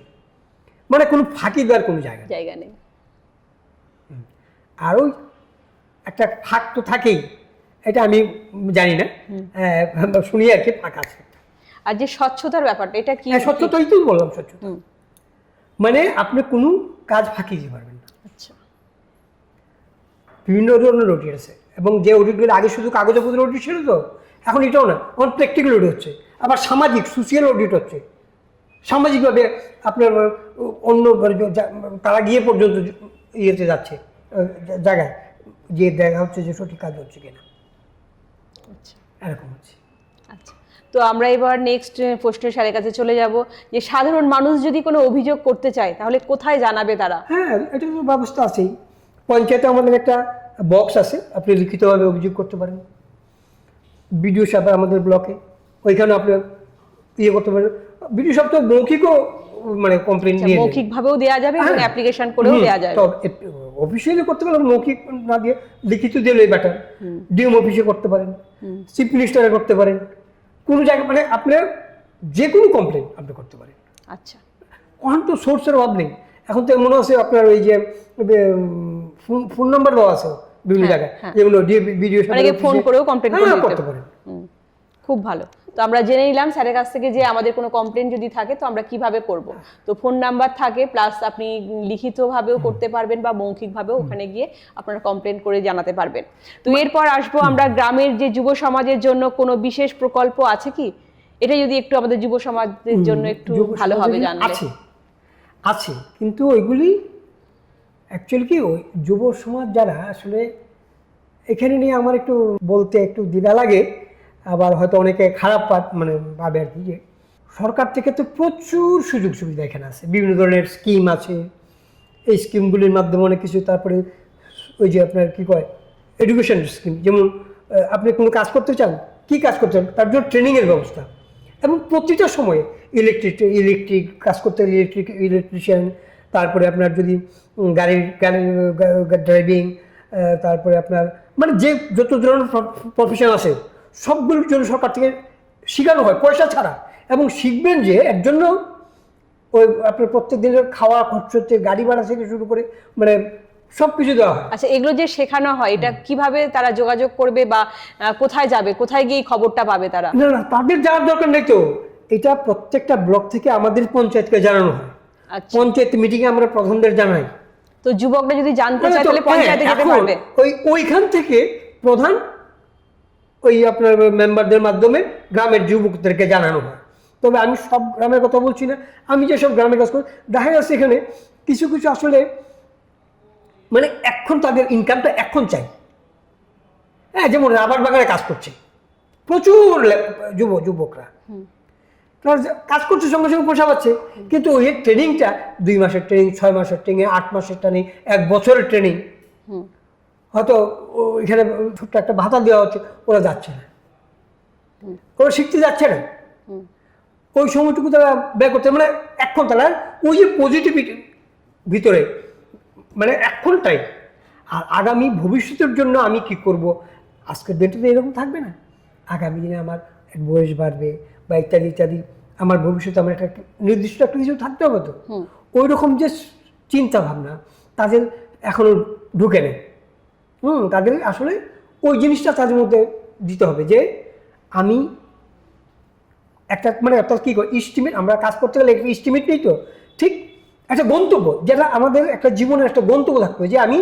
মানে কোনো ফাঁকি দেওয়ার কোনো জায়গা নেই। আর ওই একটা ফাঁক তো থাকেই, এটা আমি জানি না, শুনি আর কি, ফাঁক আছে। আর যে স্বচ্ছতার ব্যাপারটা, এটা কি? স্বচ্ছতাই তো বললাম, স্বচ্ছতা মানে আপনি কোনো কাজ ফাঁকি দিতে পারবেন না। আচ্ছা, বিভিন্ন ধরনের অডিট আছে, এবং যে অডিটগুলো আগে শুধু কাগজপত্রের অডিট ছিল, তো এখন এটাও না, এখন প্র্যাকটিক্যাল অডিট হচ্ছে। আবার সামাজিক সোশ্যাল অডিট হচ্ছে, সামাজিকভাবে আপনার অন্য তারা গিয়ে পর্যন্ত ইয়েতে যাচ্ছে, জায়গায় গিয়ে দেখা হচ্ছে যে সঠিক কাজ হচ্ছে কিনা, এরকম হচ্ছে। আচ্ছা, তো আমরা এবার নেক্সট প্রশ্নের স্যারের কাছে চলে যাব, যে সাধারণ মানুষ যদি কোনো অভিযোগ করতে চায়, তাহলে কোথায় জানাবে তারা? হ্যাঁ, এটা তো ব্যবস্থা আছেই। পঞ্চায়েতে আমাদের একটা বক্স আছে, আপনি লিখিতভাবে অভিযোগ করতে পারেন। বিডিও সাহেব আমাদের ব্লকে, ওইখানে আপনি করতে পারেন। বিডিও সাহেব তো মৌখিকও মানে কমপ্লেন নিয়ে মৌখিকভাবেও দেওয়া যাবে এবং অ্যাপ্লিকেশন করেও দেওয়া যাবে। তো অফিসিয়ালি করতে পারেন, মৌখিক না দিয়ে লিখিত দিলেই বেটার। ডিএম অফিসে করতে পারেন, চিফ মিনিস্টারে করতে পারেন, কোনো জায়গায়, মানে আপনার যে কোনো কমপ্লেন আপনি করতে পারেন। আচ্ছা, এখন তো সোর্সের অভাব নেই, এখন তো মনে আছে আপনার ওই যে ফোন নাম্বার দেওয়া আছে, বিভিন্ন জায়গায়, যেগুলো ভিডিও অনেকে ফোন করেও কমপ্লেন করতে পারেন। খুব ভালো। তো আমরা জেনে নিলাম স্যারের কাছ থেকে যে আমাদের কোনো কমপ্লেন যদি থাকে তো আমরা কিভাবে করব। তো ফোন নাম্বার থাকে, প্লাস আপনি লিখিতভাবেও করতে পারবেন বা মৌখিকভাবেও ওখানে গিয়ে আপনারা কমপ্লেন করে জানাতে পারবেন। তো এরপর আসবো আমরা গ্রামের যে যুব সমাজের জন্য কোনো বিশেষ প্রকল্প আছে কি, এটা যদি একটু আমাদের যুব সমাজের জন্য একটু ভালো হবে জানলে। আছে, কিন্তু ওইগুলি অ্যাকচুয়ালি কি ওই যুব সমাজ যারা আসলে এখানে নিয়ে আমার একটু বলতে একটু দ্বিধা লাগে, আবার হয়তো অনেকে খারাপ মানে ভাবে আর কি, যে সরকার থেকে তো প্রচুর সুযোগ সুবিধা এখানে আছে, বিভিন্ন ধরনের স্কিম আছে, এই স্কিমগুলির মাধ্যমে অনেক কিছু, তারপরে ওই যে আপনার কী কয় এডুকেশন স্কিম, যেমন আপনি কোনো কাজ করতে চান, কী কাজ করতে চান তার জন্য ট্রেনিংয়ের ব্যবস্থা, এবং প্রতিটা সময়ে ইলেকট্রিক কাজ করতে ইলেকট্রিশিয়ান, তারপরে আপনার যদি গাড়ির ড্রাইভিং, তারপরে আপনার মানে যে যত ধরনের প্রফেশন আছে সবগুলোর জন্য সরকার থেকে শেখানো হয় পয়সা ছাড়া। এবং শিখবেন যে এর জন্য ওই আপনার প্রত্যেক দিনের খাওয়া খরচ হচ্ছে, গাড়ি ভাড়া থেকে শুরু করে মানে সব কিছু দেওয়া হয়। আচ্ছা, এগুলো যে শেখানো হয় এটা কিভাবে তারা যোগাযোগ করবে বা কোথায় যাবে, কোথায় গিয়ে খবরটা পাবে তারা? না, তাদের যাওয়ার দরকার নেই তো, এটা প্রত্যেকটা ব্লক থেকে আমাদের পঞ্চায়েতকে জানানো হয়। পঞ্চায়েত মিটিংয়ে আমরা প্রধানদের জানাই। তো যুবকরা যদি জানতে চায় তাহলে পঞ্চায়েতে যেতে পারবে। ওইখান থেকে প্রধান ওই আপনার মেম্বারদের মাধ্যমে গ্রামের যুবকদেরকে জানানো হয়। তবে আমি সব গ্রামের কথা বলছি না, আমি যেসব গ্রামের কাজ করি দেখা যাচ্ছে এখানে কিছু কিছু আসলে মানে এখন তাদের ইনকামটা এখন চাই। হ্যাঁ, যেমন রাবার বাগানে কাজ করছে প্রচুর যুবকরা, কাজ করছে, সঙ্গে সঙ্গে পয়সা পাচ্ছে, কিন্তু ওই ট্রেনিংটা 2 মাসের ট্রেনিং, 6 মাসের ট্রেনিং, 8 মাসের ট্রেনিং, 1 বছরের ট্রেনিং, হয়তো এখানে ছোট্ট একটা ভাতা দেওয়া হচ্ছে, ওরা যাচ্ছে না, ওরা শিখতে যাচ্ছে না, ওই সময়টুকু তারা ব্যয় করতে, মানে এখন তারা ওই যে পজিটিভিটি ভিতরে মানে এখনটাই। আর আগামী ভবিষ্যতের জন্য আমি কি করব, আজকের দিনটা তো এরকম থাকবে না, আগামী দিনে আমার বয়স বাড়বে বা ইত্যাদি ইত্যাদি, আমার ভবিষ্যতে আমার একটা নির্দিষ্ট একটা কিছু থাকতে হবে, তো ওই রকম যে চিন্তা ভাবনা তাদের এখনো ঢুকে নেই। তাদের আসলে ওই জিনিসটা তাদের মধ্যে দিতে হবে যে আমি একটা মানে অর্থাৎ কী করি ইস্টিমেট, আমরা কাজ করতে গেলে একটা ইস্টিমেট নেই তো, ঠিক একটা গন্তব্য, যেটা আমাদের একটা জীবনের একটা গন্তব্য থাকবে, যে আমি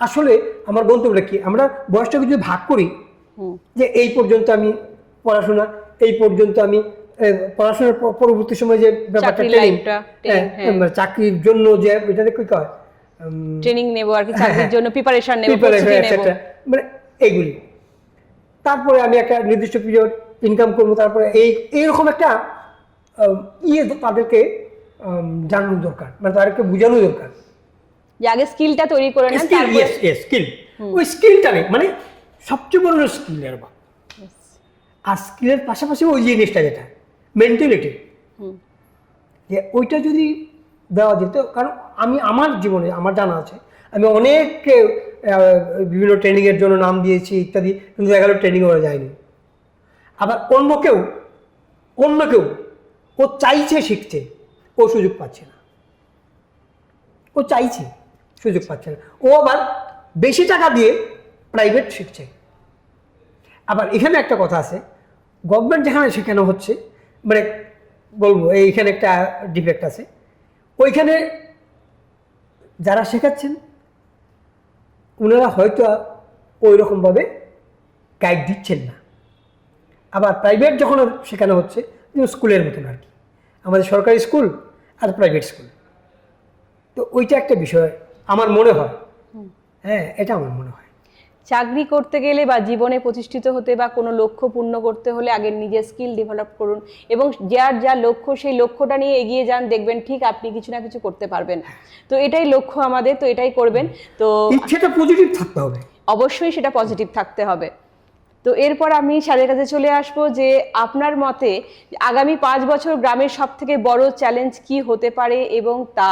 আসলে আমার গন্তব্যটা কি। আমরা বয়সটাকে যদি ভাগ করি যে এই পর্যন্ত আমি পড়াশোনা, এই পর্যন্ত আমি পড়াশোনার পরবর্তী সময় যে ব্যাপারটা চাকরির জন্য যে এটাতে কি কয় ট্রেনিং নেব আর কি, চাকরির জন্য প্রিপারেশন নেব, মানে এইগুলি, তারপরে আমি একটা নির্দিষ্ট পিরিয়ড ইনকাম করবো, তারপরে এইরকম একটা তাদেরকে জানানো দরকার, মানে তাদেরকে বোঝানো দরকার যে আগে স্কিলটা তৈরি করে নেন, তারপরে স্কিল, ওই স্কিলটা নেই মানে সবচেয়ে বড় স্কিল। আর স্কিলের পাশাপাশি ওই জিনিসটা যেটা মেন্টালিটি, যে ওইটা যদি দেওয়া যেত, কারণ আমি আমার জীবনে আমার জানা আছে আমি অনেককে বিভিন্ন ট্রেনিংয়ের জন্য নাম দিয়েছি ইত্যাদি, কিন্তু দেখা গেল ট্রেনিং ওরা যায়নি। আবার অন্য কেউ ও চাইছে শিখতে, ও সুযোগ পাচ্ছে না, ও চাইছে সুযোগ পাচ্ছে না, ও আবার বেশি টাকা দিয়ে প্রাইভেট শিখছে। আবার এখানে একটা কথা আছে, গভর্নমেন্ট যেখানে শেখানো হচ্ছে মানে বলবো এইখানে একটা ডিফেক্ট আছে, ওইখানে যারা শেখাচ্ছেন ওনারা হয়তো ওই রকমভাবে গাইড দিচ্ছেন না। আবার প্রাইভেট যখন শেখানো হচ্ছে স্কুলের মতন আর কি, আমাদের সরকারি স্কুল আর প্রাইভেট স্কুল, তো ওইটা একটা বিষয় আমার মনে হয়। হ্যাঁ, এটা আমার মনে হয়। চাকরি করতে গেলে বা জীবনে প্রতিষ্ঠিত হতে বা কোনো লক্ষ্য পূর্ণ করতে হলে আগে নিজের স্কিল ডেভেলপ করুন, এবং যার যা লক্ষ্য সেই লক্ষ্যটা নিয়ে এগিয়ে যান, দেখবেন ঠিক আপনি কিছু না কিছু করতে পারবেন। তো এটাই লক্ষ্য আমাদের, তো এটাই করবেন। তো ইচ্ছেটা পজিটিভ থাকতে হবে, অবশ্যই সেটা পজিটিভ থাকতে হবে। তো এরপর আমি স্যারের কাছে চলে আসবো যে আপনার মতে আগামী 5 বছর গ্রামের সব থেকে বড় চ্যালেঞ্জ কি হতে পারে এবং তা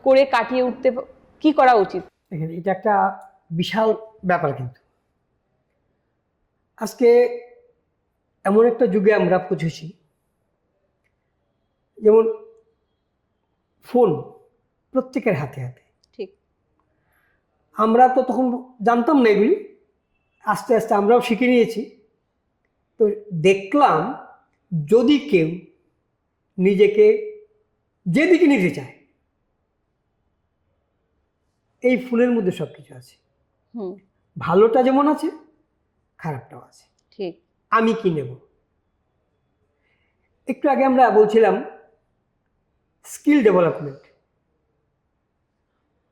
করে কাটিয়ে উঠতে কি করা উচিত? এটা একটা বিশাল ব্যাপার, কিন্তু আজকে এমন একটা যুগে আমরা পৌঁছেছি, যেমন ফোন প্রত্যেকের হাতে হাতে। ঠিক, আমরা তো তখন জানতাম না এগুলি, আস্তে আস্তে আমরাও শিখে নিয়েছি। তো দেখলাম যদি কেউ নিজেকে যেদিকে নিতে চায়, এই ফোনের মধ্যে সব কিছু আছে। ভালোটা যেমন আছে, খারাপটাও আছে। ঠিক। আমি কি নেব? একটু আগে আমরা বলছিলাম স্কিল ডেভেলপমেন্ট,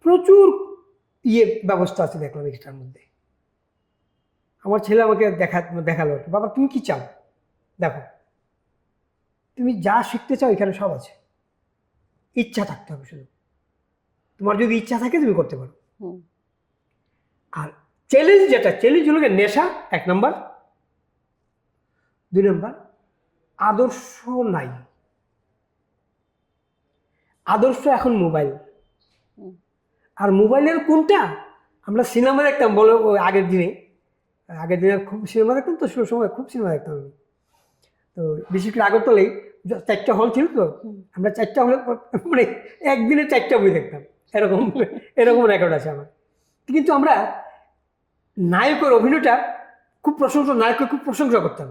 প্রচুর ব্যবস্থা আছে দেখলাম এটার মধ্যে। আমার ছেলে আমাকে দেখালো, বাবা তুমি কি চাও, দেখো তুমি যা শিখতে চাও এখানে সব আছে, ইচ্ছা থাকতে হবে শুধু। তোমার যদি ইচ্ছা থাকে তুমি করতে পারো। আর চ্যালেঞ্জ হলো নেশা 1 নম্বর, 2 নম্বর আদর্শ নাই। আদর্শ এখন মোবাইল, আর মোবাইলের কোনটা আমরা সিনেমা দেখতাম বলো আগের দিনে খুব সিনেমা দেখতাম, তো সময় খুব সিনেমা দেখতাম আমি। তো বিশেষ করে আগরতলায় 4টা হল ছিল, তো আমরা 4টা হলে মানে একদিনে 4টা বই দেখতাম, এরকম রেকর্ড আছে আমার। কিন্তু আমরা নায়কের অভিনয়টা নায়কের খুব প্রশংসা করতাম,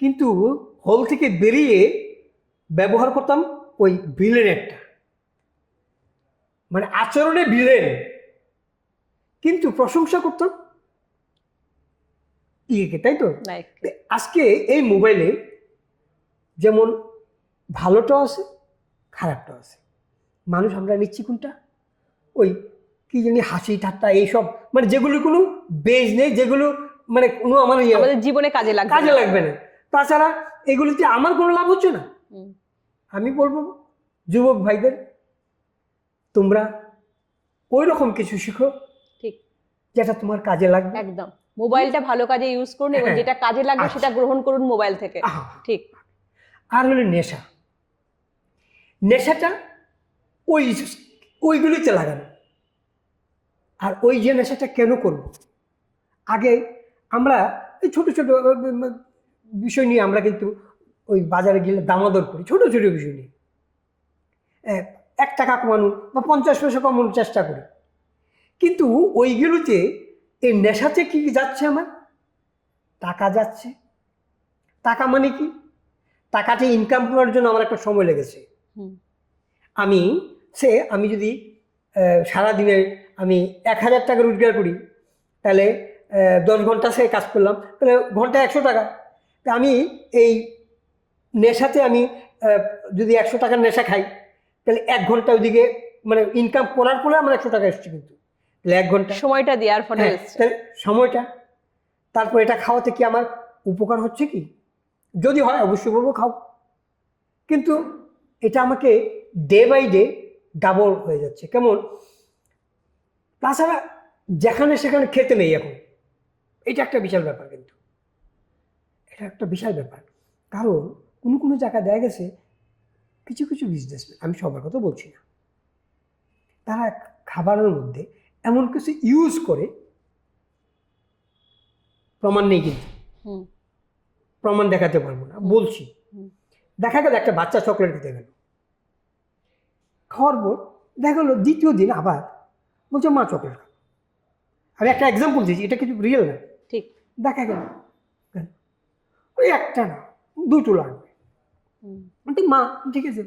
কিন্তু হল থেকে বেরিয়ে ব্যবহার করতাম ওই ভিলেনেরটা, মানে আচরণে ভিলেন, কিন্তু প্রশংসা করতাম ইয়েকে, তাই তো? আজকে এই মোবাইলে যেমন ভালোটাও আছে, খারাপটাও আছে। মানুষ আমরা নিচ্ছি কোনটা? ওই কি জানি হাসি ঠাট্টা এইসব, মানে যেগুলো কোনো বেজ নেই, যেগুলো মানে কোনো আমাদের জীবনে কাজে লাগবে না। তাছাড়া এগুলিতে আমার কোনো লাভ হচ্ছে না। আমি বলবো যুবক ভাইদের, তোমরা ওই রকম কিছু শিখো, ঠিক, যেটা তোমার কাজে লাগবে। একদম মোবাইলটা ভালো কাজে ইউজ করুন, এবং যেটা কাজে লাগবে সেটা গ্রহণ করুন মোবাইল থেকে। ঠিক। আর হলো নেশাটা ওইগুলিতে লাগানো। আর ওই যে নেশাটা কেন করব? আগে আমরা এই ছোট ছোট বিষয় নিয়ে আমরা কিন্তু ওই বাজারে গেলে দামাদর করি, ছোট ছোট বিষয় নিয়ে 1 টাকা কমানো বা 50 পয়সা কমানোর চেষ্টা করি, কিন্তু ওইগুলোতে এই নেশাতে কি যাচ্ছে? আমার টাকা যাচ্ছে। টাকা মানে কি? টাকাটা ইনকাম করার জন্য আমার একটা সময় লেগেছে। আমি যদি সারাদিনে আমি 1000 টাকা রোজগার করি, তাহলে 10 ঘন্টা সে কাজ করলাম, তাহলে ঘন্টা 100 টাকা। তা আমি এই নেশাতে আমি যদি 100 টাকার নেশা খাই, তাহলে 1 ঘন্টা ওইদিকে মানে ইনকাম করার পরে আমার 100 টাকা এসছে, কিন্তু তাহলে 1 ঘন্টা সময়টা দেওয়ার ফলে সময়টা। তারপর এটা খাওয়াতে কি আমার উপকার হচ্ছে কি? যদি হয় অবশ্যই বলবো খাও, কিন্তু এটা আমাকে ডে বাই ডে ডাবল হয়ে যাচ্ছে। কেমন? তাছাড়া যেখানে সেখানে খেতে নেই এখন, এটা একটা বিশাল ব্যাপার, কিন্তু এটা একটা বিশাল ব্যাপার। কারণ কোনো জায়গায় দেখা গেছে কিছু বিজনেসম্যান, আমি সবার কথা বলছি না, তারা খাবারের মধ্যে এমন কিছু ইউজ করে, প্রমাণ নেই কিন্তু, প্রমাণ দেখাতে পারবো না, বলছি। দেখা গেল একটা বাচ্চা চকলেট খেতে গেল, খাওয়ার পর দেখা গেলো 2য় দিন আবার বলছে মা চকলেট খাবো। আমি একটা এক্সাম্পল দিয়েছি, এটা কিছু রিয়েল না। ঠিক। দেখা গেল ওই একটা না 2টো লাগবে, মা ঠিক আছে,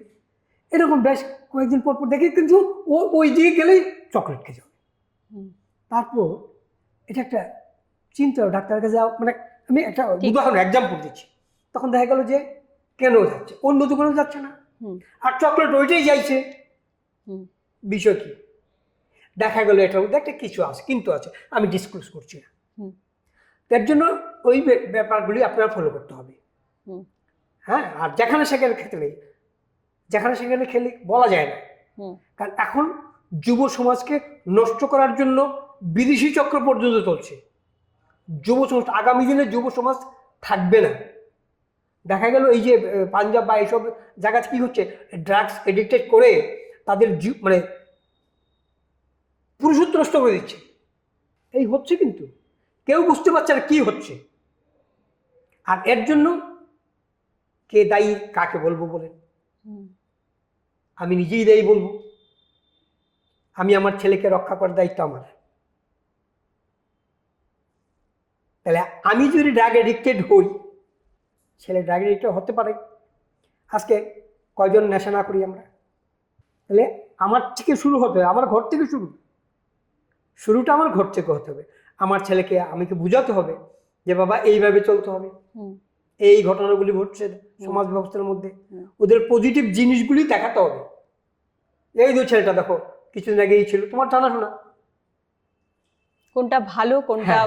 এরকম বেশ কয়েকদিন পর দেখি, কিন্তু ওই দিকে গেলেই চকলেট খেয়ে যাবে। তারপর এটা একটা চিন্তা, ডাক্তারের কাছে যাও, মানে আমি একটা উদাহরণ এক্সাম্পল দিচ্ছি। তখন দেখা গেল যে কেন যাচ্ছে, অন্য দোকানেও যাচ্ছে না, আর চকলেট ওইটাই যাইছে। বিষয় কি? দেখা গেল এটার মধ্যে একটা কিছু আছে, কিন্তু আছে, আমি ডিসক্লোজ করছি না। তার জন্য ওই ব্যাপারগুলি আপনারা ফলো করতে হবে। হ্যাঁ, আর যেখানে সেখানে খেতে নেই, যেখানে সেখানে খেলে বলা যায় না। কারণ এখন যুব সমাজকে নষ্ট করার জন্য বিদেশি চক্র পর্যন্ত চলছে। যুব সমাজ, আগামী দিনে যুব সমাজ থাকবে না। দেখা গেল এই যে পাঞ্জাব বা এইসব জায়গাতে কি হচ্ছে, ড্রাগস এডিক্টেড করে তাদের মানে পুরুষত্ব নষ্ট করে দিচ্ছে। এই হচ্ছে, কিন্তু কেউ বুঝতে পারছে না কি হচ্ছে। আর এর জন্য কে দায়ী, কাকে বলবো বলেন? আমি নিজেই দায়ী বলবো। আমি আমার ছেলেকে রক্ষা করার দায়িত্ব আমার। তাহলে আমি যদি ড্রাগ এডিক্টেড হই, ছেলে ড্রাগ এডিক্টেড হতে পারে। আজকে কয়জন নেশা না করি আমরা? তাহলে আমার থেকে শুরু হতে হবে, আমার ঘর থেকে শুরুটা আমার ঘর থেকে হতে হবে। আমার ছেলেকে আমাকে বোঝাতে হবে যে বাবা এইভাবে চলতে হবে, এই ঘটনাগুলি ঘটছে সমাজ ব্যবস্থার মধ্যে, ওদের পজিটিভ জিনিসগুলি দেখাতে হবে। এই যে ছেলেটা দেখো কিছুদিন আগেই ছিল, তোমার জানাশোনা, কোনটা ভালো কোনটা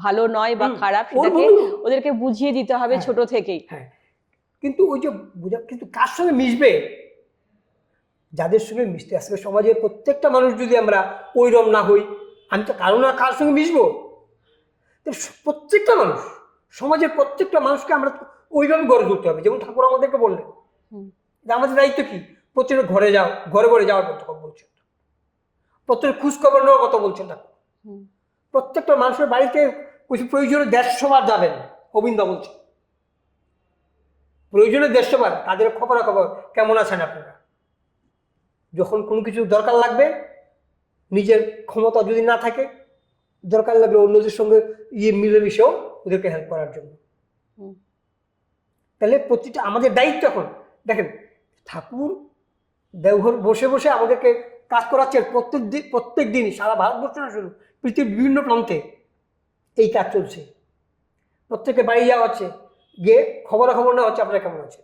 ভালো নয় বা খারাপ সেটাকে ওদেরকে বুঝিয়ে দিতে হবে ছোট থেকেই। হ্যাঁ, কিন্তু ওই যে কিন্তু কার সঙ্গে মিশবে, যাদের সঙ্গে মিশতে আসবে। সমাজের প্রত্যেকটা মানুষ যদি আমরা ওইরকম না হই, আমি তো কারো না কার সঙ্গে মিশবো। প্রত্যেকটা মানুষ, সমাজের প্রত্যেকটা মানুষকে আমরা ওইভাবে গড়ে তুলতে হবে। যেমন ঠাকুর আমাদেরকে বললেন যে আমাদের দায়িত্ব কি, প্রত্যেকের ঘরে যাও, ঘরে ঘরে যাওয়ার কথা বলছেন, প্রত্যেকের খোঁজ খবর নেওয়ার কথা বলছেন ঠাকুর। প্রত্যেকটা মানুষের বাড়িতে প্রয়োজনে 150 বার যাবেন, গোবিন্দা বলছেন প্রয়োজনে 150 বার তাদের খবরাখবর কেমন আছেন আপনারা। যখন কোনো কিছু দরকার লাগবে, নিজের ক্ষমতা যদি না থাকে, দরকার লাগবে অন্যদের সঙ্গে মিলেমিশেও ওদেরকে হেল্প করার জন্য। তাহলে প্রতিটা আমাদের দায়িত্ব। এখন দেখেন ঠাকুর দেওঘর বসে বসে আমাদেরকে কাজ করাচ্ছেন প্রত্যেক দিন, সারা ভারতবর্ষ না শুধু পৃথিবীর বিভিন্ন প্রান্তে এই কাজ চলছে। প্রত্যেকে বাড়ি যাওয়া হচ্ছে, গিয়ে খবরাখবর নেওয়া হচ্ছে আপনারা কেমন আছে।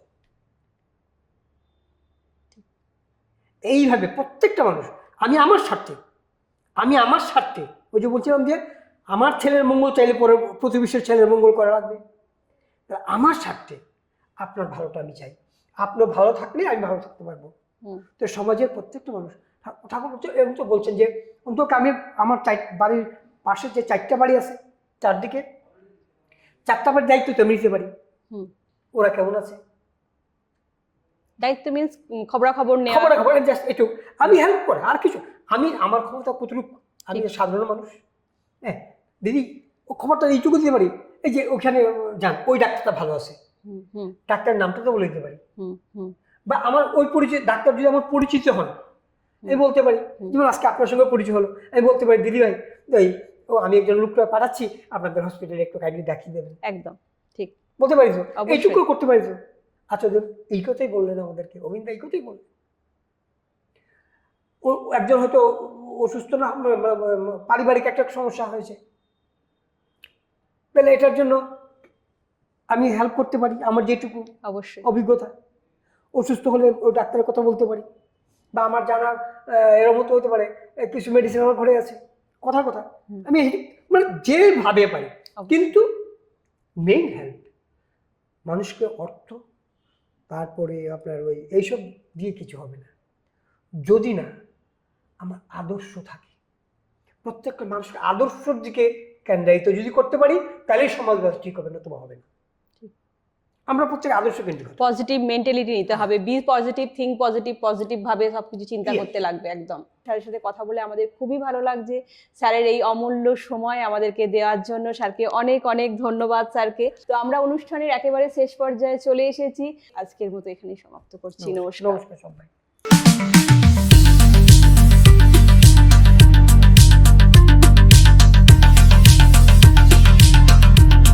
এইভাবে প্রত্যেকটা মানুষ, আমি আমার স্বার্থে ওই যে বলছিলাম যে আমার ছেলের মঙ্গল চাইলে পরে প্রতিবেশীর ছেলের মঙ্গল করা লাগবে। আমার স্বার্থে আপনার ভালোটা আমি চাই, আপনার ভালো থাকলে আমি ভালো থাকতে পারবো। তো সমাজের প্রত্যেকটা মানুষ, ঠাকুর এরকম তো বলছেন যে অন্তত আমি আমার বাড়ির পাশে যে 4টা বাড়ি আছে, চারদিকে 4টা বাড়ির দায়িত্ব তো আমি নিতে পারি, ওরা কেমন আছে। দায়িত্ব মিন্স খবরাখবর নেওয়া, খবরাখবর জাস্ট একটু আমি হেল্প করে, আর কিছু আমি আমার ক্ষমতা কতটুকু, আমি সাধারণ মানুষ। হ্যাঁ দিদি, ও খবরটা এইটুকু দিতে পারি, এই যে ওখানে যান ওই ডাক্তারটা ভালো আছে, ডাক্তারের নামটা তো বলে দিতে পারি। বা আমার ওই পরিচিত ডাক্তার যদি আমার পরিচিত হন, আমি বলতে পারি, যেমন আজকে আপনার সঙ্গে পরিচয় হলো, আমি বলতে পারি দিদি ভাই আমি একজন লোকটা পাঠাচ্ছি, আপনাদের হসপিটালে একটু কাইন্ডলি দেখিয়ে দেবেন। একদম ঠিক বলতে পারি তো, এইটুকু করতে পারি তো। আচ্ছা এই কথাই বললেন আমাদেরকে, অবিন্দা এই কথাই বললেন। ও একজন হয়তো অসুস্থ না, পারিবারিক একটা সমস্যা হয়েছে, তাহলে এটার জন্য আমি হেল্প করতে পারি আমার যেটুকু অবশ্যই অভিজ্ঞতা। অসুস্থ হলে ওই ডাক্তারের কথা বলতে পারি, বা আমার জানার এরকম মতো হতে পারে কিছু মেডিসিন আমার ঘরে আছে, কথা আমি মানে যেভাবে পারি। কিন্তু মেইন হেল্প মানুষকে অর্থ, তারপরে আপনার এইসব দিয়ে কিছু হবে না, যদি না আমার আদর্শ থাকে। প্রত্যেকটা মানুষকে আদর্শের দিকে কেন্দ্রায়িত যদি করতে পারি, তাহলেই সমাজ ব্যবস্থা ঠিক হবে, না তো হবে না। আমরা প্রত্যেক আদর্শ কেন্দ্রিক পজিটিভ মেন্টালিটি নিতে হবে, বি পজিটিভ, থিঙ্ক পজিটিভ ভাবে সবকিছু চিন্তা করতে লাগবে। একদম স্যারের সাথে কথা বলে আমাদের খুবই ভালো লাগছে। স্যারের এই অমূল্য সময় আমাদেরকে দেওয়ার জন্য স্যারকে অনেক অনেক ধন্যবাদ স্যারকে। তো আমরা অনুষ্ঠানের একেবারে শেষ পর্যায়ে চলে এসেছি, আজকের মতো এখানেই সমাপ্ত করছি। নমস্কার। নমস্কার সবাই।